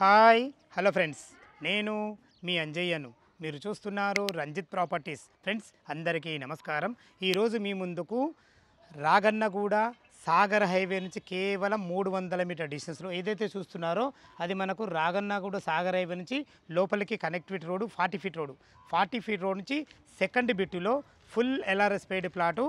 Hi hello friends, నేను మీ అంజయ్యను. మీరు చూస్తున్నారు రంజిత్ ప్రాపర్టీస్. ఫ్రెండ్స్ అందరికీ నమస్కారం. ఈరోజు మీ ముందుకు రాగన్నగూడ సాగర్ హైవే నుంచి కేవలం 300 మీటర్ డిస్టెన్స్లో ఏదైతే చూస్తున్నారో అది మనకు రాగన్నగూడ సాగర్ హైవే నుంచి లోపలికి connectivity road 40 feet road. 40 feet road నుంచి సెకండ్ బిట్టులో ఫుల్ ఎల్ఆర్ఎస్ పెయిడ్ ప్లాటు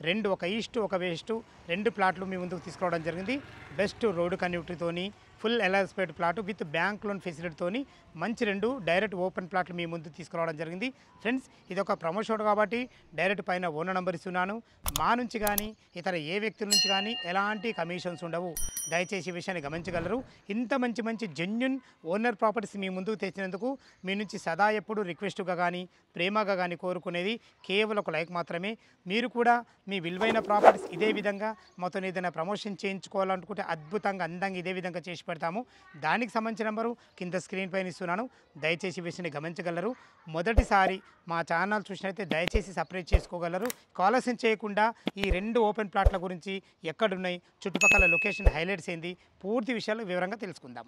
రెండు, ఒక ఈస్ట్ ఒక వెస్ట్, రెండు ప్లాట్లు మీ ముందుకు తీసుకురావడం జరిగింది. బెస్ట్ రోడ్డు కనెక్టివిటీతోని full LRS paid plot with bank loan ఫెసిలిటీతోని మంచి రెండు డైరెక్ట్ ఓపెన్ ప్లాట్లు మీ ముందు తీసుకురావడం జరిగింది. ఫ్రెండ్స్ ఇది ఒక ప్రమోషన్ కాబట్టి డైరెక్ట్ పైన ఓనర్ నెంబర్ ఇస్తున్నాను. మా నుంచి కానీ ఇతర ఏ వ్యక్తుల నుంచి కానీ ఎలాంటి కమిషన్స్ ఉండవు. దయచేసి ఈ విషయాన్ని గమనించగలరు. ఇంత మంచి మంచి జెన్యున్ ఓనర్ ప్రాపర్టీస్ మీ ముందుకు తెచ్చినందుకు మీ నుంచి సదా ఎప్పుడు రిక్వెస్ట్గా కానీ ప్రేమగా కానీ కోరుకునేది కేవలం ఒక లైక్ మాత్రమే. మీరు కూడా మీ విలువైన ప్రాపర్టీస్ ఇదే విధంగా మాతో ఏదైనా ప్రమోషన్ చేయించుకోవాలనుకుంటే అద్భుతంగా అందంగా ఇదే విధంగా చేసి పెడతాము. దానికి సంబంధించిన నెంబరు కింద స్క్రీన్ పైన ఇస్తున్నాను. దయచేసి ఈ విషయాన్ని గమనించగలరు. మొదటిసారి మా ఛానల్ చూసినట్లయితే దయచేసి సపరేట్ చేసుకోగలరు. ఆలస్యం చేయకుండా ఈ రెండు ఓపెన్ ప్లాట్ల గురించి ఎక్కడున్నాయి, చుట్టుపక్కల లొకేషన్ హైలైట్స్ ఏంది, పూర్తి విషయాలు వివరంగా తెలుసుకుందాం.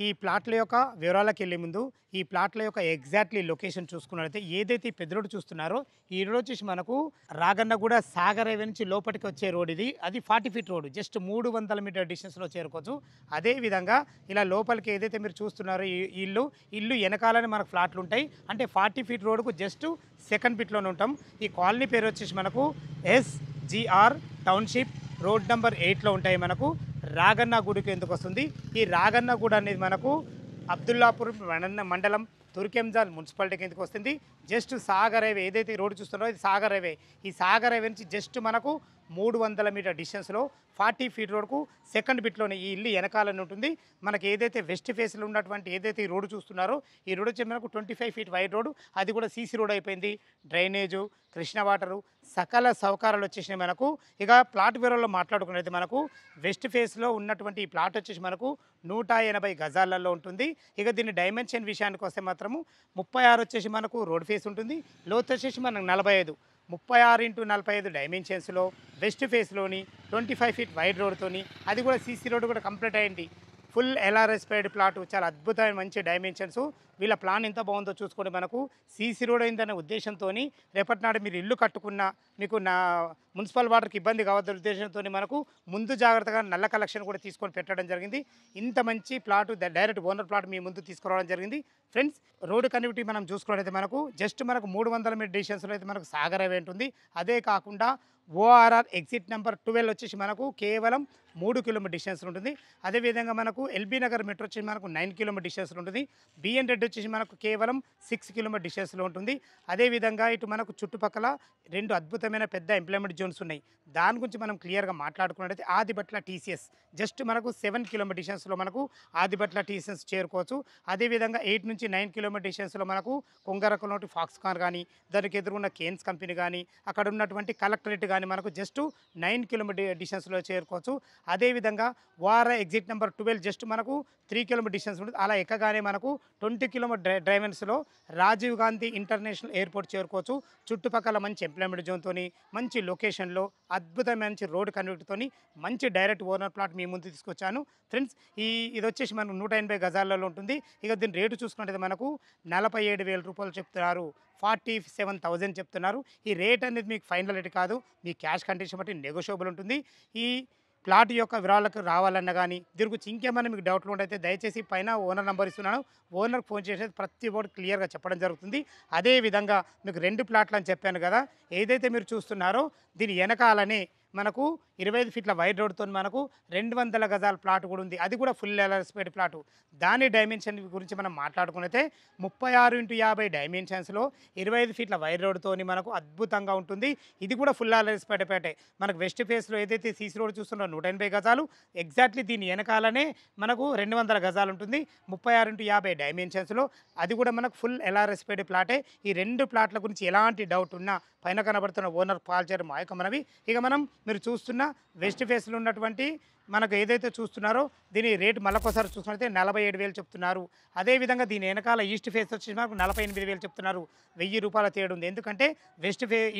ఈ ప్లాట్ల యొక్క వివరాలకు వెళ్ళే ముందు ఈ ప్లాట్ల యొక్క ఎగ్జాక్ట్లీ లొకేషన్ చూసుకున్నట్లయితే ఏదైతే ఈ పెద్ద రోడ్డు చూస్తున్నారో ఈ రోడ్ వచ్చేసి మనకు రాగన్నగూడ సాగర్ హైవే నుంచి లోపలికి వచ్చే రోడ్ ఇది. అది 40 ఫీట్ రోడ్, జస్ట్ 300 మీటర్ డిస్టెన్స్లో చేరుకోవచ్చు. అదేవిధంగా ఇలా లోపలికి ఏదైతే మీరు చూస్తున్నారో ఈ ఇల్లు వెనకాలని మనకు ఫ్లాట్లు ఉంటాయి. అంటే 40 ఫీట్ రోడ్కు జస్ట్ సెకండ్ బిట్లోనే ఉంటాం. ఈ కాలనీ పేరు వచ్చేసి మనకు SGR టౌన్షిప్ రోడ్ నెంబర్ 8లో ఉంటాయి. మనకు రాగన్నగూడకి ఎందుకు వస్తుంది? ఈ రాగన్నగూడ అనేది మనకు అబ్దుల్లాపూర్ మండలం తుర్కెంజాల్ మున్సిపాలిటీకి ఎందుకు వస్తుంది? జస్ట్ సాగర్ హైవే ఏదైతే రోడ్డు చూస్తున్నారో ఇది సాగర్ హైవే. ఈ సాగర్ హైవే నుంచి జస్ట్ మనకు 300 మీటర్ డిస్టెన్స్లో 40 ఫీట్ రోడ్కు సెకండ్ బిట్లోనే ఈ ఇల్లు వెనకాలని ఉంటుంది. మనకి ఏదైతే వెస్ట్ ఫేస్లో ఉన్నటువంటి ఏదైతే ఈ రోడ్డు చూస్తున్నారో ఈ రోడ్ వచ్చి మనకు 25 ఫీట్ వైడ్ రోడ్డు. అది కూడా సీసీ రోడ్ అయిపోయింది. డ్రైనేజు, కృష్ణ వాటరు, సకల సౌకర్యాలు వచ్చేసినాయి మనకు. ఇక ప్లాట్ వివరాల్లో మాట్లాడుకున్నది మనకు వెస్ట్ ఫేస్లో ఉన్నటువంటి ఈ ప్లాట్ వచ్చేసి మనకు 180 గజాలలో ఉంటుంది. ఇక దీని డైమెన్షన్ విషయానికి వస్తే మాత్రము 36 వచ్చేసి మనకు రోడ్ ఫేస్ ఉంటుంది. లోతు వచ్చేసి మనకు 45, 36x45 డైమెన్షన్స్లో వెస్ట్ ఫేస్లోని 25 ఫీట్ వైడ్ రోడ్తోని, అది కూడా సీసీ రోడ్ కూడా కంప్లీట్ అయింది. ఫుల్ ఎల్ఆర్ఎస్ పెయిడ్ ప్లాట్, చాలా అద్భుతమైన మంచి డైమెన్షన్స్. వీళ్ళ ప్లాన్ ఎంత బాగుందో చూసుకుంటే మనకు సీసీ రోడ్ అయిందనే ఉద్దేశంతో రేపటి నాడు మీరు ఇల్లు కట్టుకున్నా మీకు మున్సిపల్ వాటర్కి ఇబ్బంది కావద్దనే ఉద్దేశంతో మనకు ముందు జాగ్రత్తగా నల్ల కలెక్షన్ కూడా తీసుకొని పెట్టడం జరిగింది. ఇంత మంచి ప్లాట్ డైరెక్ట్ ఓనర్ ప్లాట్ మీ ముందు తీసుకురావడం జరిగింది. ఫ్రెండ్స్ రోడ్డు కనెక్టివిటీ మనం చూసుకున్నట్లయితే మనకు జస్ట్ మనకు 300 మీటర్ డిస్టెన్స్లో అయితే మనకు సాగర్ హైవే ఉంటుంది. అదే కాకుండా ఓఆర్ఆర్ ఎగ్జిట్ నెంబర్ 12 వచ్చేసి మనకు కేవలం 3 కిలోమీటర్ డిస్టెన్స్లో ఉంటుంది. అదేవిధంగా మనకు ఎల్బీ నగర్ మెట్రో వచ్చేసి మనకు 9 కిలోమీటర్ డిస్టెన్స్లో ఉంటుంది. బిఎన్ రెడ్డి వచ్చేసి మనకు కేవలం 6 కిలోమీటర్ డిస్టెన్స్లో ఉంటుంది. అదేవిధంగా ఇటు మనకు చుట్టుపక్కల రెండు అద్భుతమైన పెద్ద ఎంప్లాయ్మెంట్ జోన్స్ ఉన్నాయి. దాని గురించి మనం క్లియర్గా మాట్లాడుకున్నట్టయితే ఆదిబట్ల టీసీఎస్ జస్ట్ మనకు 7 కిలోమీటర్ డిస్టెన్స్లో మనకు ఆదిబట్ల టీసీఎస్ చేరుకోవచ్చు. అదేవిధంగా 8 నుంచి 9 కిలోమీటర్ డిస్టెన్స్లో మనకు కొంగరకులోని ఫాక్స్కాన్ కానీ, దానికి ఎదురున్న కేన్స్ కంపెనీ కానీ, అక్కడ ఉన్నటువంటి కలెక్టరేట్ కానీ మనకు జస్ట్ 9 కిలోమీటర్ డిస్టెన్స్లో చేరుకోవచ్చు. అదేవిధంగా వార ఎగ్జిట్ నెంబర్ 12 జస్ట్ మనకు 3 కిలోమీటర్ డిస్టెన్స్ ఉంటుంది. అలా ఎక్కగానే మనకు 20 కిలోమీటర్ డ్రైవెన్స్లో రాజీవ్ గాంధీ ఇంటర్నేషనల్ ఎయిర్పోర్ట్ చేరుకోవచ్చు. చుట్టుపక్కల మంచి ఎంప్లాయ్మెంట్ జోన్తో, మంచి లొకేషన్లో, అద్భుతమైన మంచి రోడ్ కనెక్ట్తో మంచి డైరెక్ట్ ఓనర్ ప్లాట్ మీ ముందు తీసుకొచ్చాను. ఫ్రెండ్స్ ఇది వచ్చేసి మనకు 180 గజాలలో ఉంటుంది. ఇక దీని రేటు చూసుకుంటే మనకు 47,000 రూపాయలు చెప్తున్నారు, 47,000 చెప్తున్నారు. ఈ రేట్ అనేది మీకు ఫైనల్ రేట్ కాదు, మీ క్యాష్ కండిషన్ బట్టి నెగోషియబుల్ ఉంటుంది. ఈ ప్లాట్ యొక్క వివరాలకు రావాలన్నా కానీ దీని గురించి ఇంకేమైనా మీకు డౌట్లు ఉంటే దయచేసి పైన ఓనర్ నెంబర్ ఇస్తున్నాను, ఓనర్కి ఫోన్ చేసేది ప్రతి ఒక్కటి క్లియర్గా చెప్పడం జరుగుతుంది. అదేవిధంగా మీకు 2 ప్లాట్లు అని చెప్పాను కదా, ఏదైతే మీరు చూస్తున్నారో దీని వెనకాలనే మనకు 25 ఫీట్ల వైడ్ రోడ్తో మనకు 200 గజాల ప్లాట్ కూడా ఉంది. అది కూడా ఫుల్ ఎల్ఆర్ఎస్ పెయిడ్ ప్లాటు. దాని డైమెన్షన్ గురించి మనం మాట్లాడుకున్నైతే 36x50 డైమెన్షన్స్లో 25 ఫీట్ల వైడ్ రోడ్తో మనకు అద్భుతంగా ఉంటుంది. ఇది కూడా ఫుల్ ఎల్ఆర్ఎస్ పెయిడ్. మనకు వెస్ట్ ఫేస్లో ఏదైతే సీసీ రోడ్ చూస్తున్నారో 180 గజాలు, ఎగ్జాక్ట్లీ దీని వెనకాలనే మనకు 200 గజాలు ఉంటుంది 36x50 డైమెన్షన్స్లో. అది కూడా మనకు ఫుల్ ఎల్ఆర్ఎస్ పెయిడ్ ప్లాటే. ఈ 2 ప్లాట్ల గురించి ఎలాంటి డౌట్ ఉన్నా పైన కనబడుతున్న ఓనర్ కాల్ చేయడం మా యొక్క మనవి. ఇక మనం మీరు చూస్తున్న వెస్ట్ ఫేస్లో ఉన్నటువంటి మనకు ఏదైతే చూస్తున్నారో దీని రేటు మళ్ళొకసారి చూసుకుంటే 47,000 చెప్తున్నారు. అదేవిధంగా దీని వెనకాల ఈస్ట్ ఫేస్ వచ్చేసి మనకు 48,000 చెప్తున్నారు. ₹1000 తేడా ఉంది. ఎందుకంటే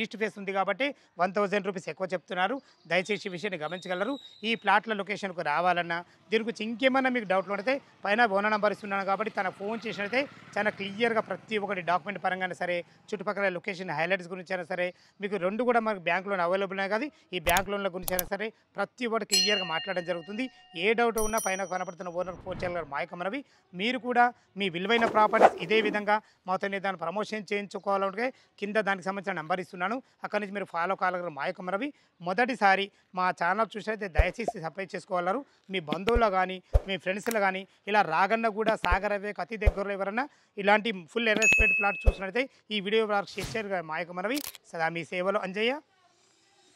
ఈస్ట్ ఫేస్ ఉంది కాబట్టి ₹1,000 ఎక్కువ చెప్తున్నారు. దయచేసి ఈ విషయాన్ని గమనించగలరు. ఈ ప్లాట్ల లొకేషన్కు రావాలన్నా దీని గురించి ఇంకేమన్నా మీకు డౌట్లు ఉంటే పైన ఓనర్ నంబర్ ఇస్తున్నాను కాబట్టి తనకు ఫోన్ చేసినట్లయితే చాలా క్లియర్గా ప్రతి ఒక్కటి డాక్యుమెంట్ పరంగానే సరే, చుట్టుపక్కల లొకేషన్ హైలైట్స్ గురించి అయినా సరే, మీకు రెండు కూడా మనకు బ్యాంక్ లోన్ అవైలబుల్ ఉన్నాయి కదా, ఈ బ్యాంక్ లోన్ల గురించి అయినా సరే ప్రతి ఒక్కటి క్లియర్గా మాట్లాడడం జరుగుతుంది. ఏ డౌట్ ఉన్నా పైన కనపడుతున్న ఓనర్ ఫోన్ చేయగలరు. మాయకమనవి మీరు కూడా మీ విలువైన ప్రాపర్టీస్ ఇదే విధంగా మాతో దాన్ని ప్రమోషన్ చేయించుకోవాలంటే కింద దానికి సంబంధించిన నెంబర్ ఇస్తున్నాను. అక్కడి నుంచి మీరు ఫాలో కాగలరు. మాయకమనవి మొదటిసారి మా ఛానల్ చూసినైతే దయచేసి సబ్స్క్రైబ్ చేసుకోగలరు. మీ బంధువులు కానీ మీ ఫ్రెండ్స్లో కానీ ఇలా రాగన్న కూడా సాగర్ హైవేకి అతి దగ్గరలో ఎవరన్నా ఇలాంటి ఫుల్ ఎరెస్పేట్ ప్లాట్ చూసినట్లయితే ఈ వీడియో షేర్ మాయకమనవి సదా మీ సేవలో అంజయ్య.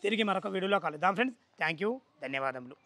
తిరిగి మరొక వీడియోలో కలుద్దాం ఫ్రెండ్స్. థ్యాంక్ యూ, ధన్యవాదములు.